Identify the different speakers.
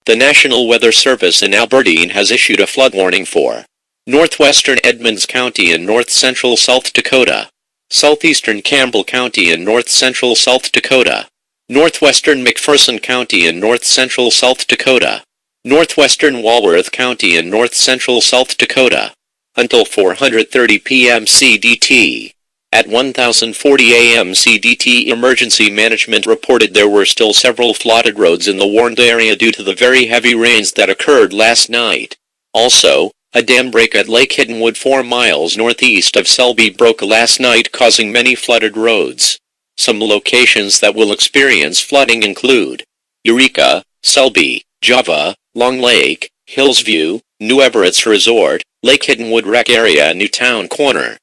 Speaker 1: The National Weather Service in Aberdeen has issued a flood warning for northwestern Edmonds County and north-central South Dakota, southeastern Campbell County and north-central South Dakota, northwestern McPherson County and north-central South Dakota, northwestern Walworth County and north-central South Dakota, until 4:30 p.m. CDT. At 1040 a.m. CDT, Emergency Management reported there were still several flooded roads in the warned area due to the very heavy rains that occurred last night. Also, a dam break at Lake Hiddenwood 4 miles northeast of Selby broke last night, causing many flooded roads. Some locations that will experience flooding include Eureka, Selby, Java, Long Lake, Hillsview, New Everett's Resort, Lake Hiddenwood Rec Area, Newtown Corner.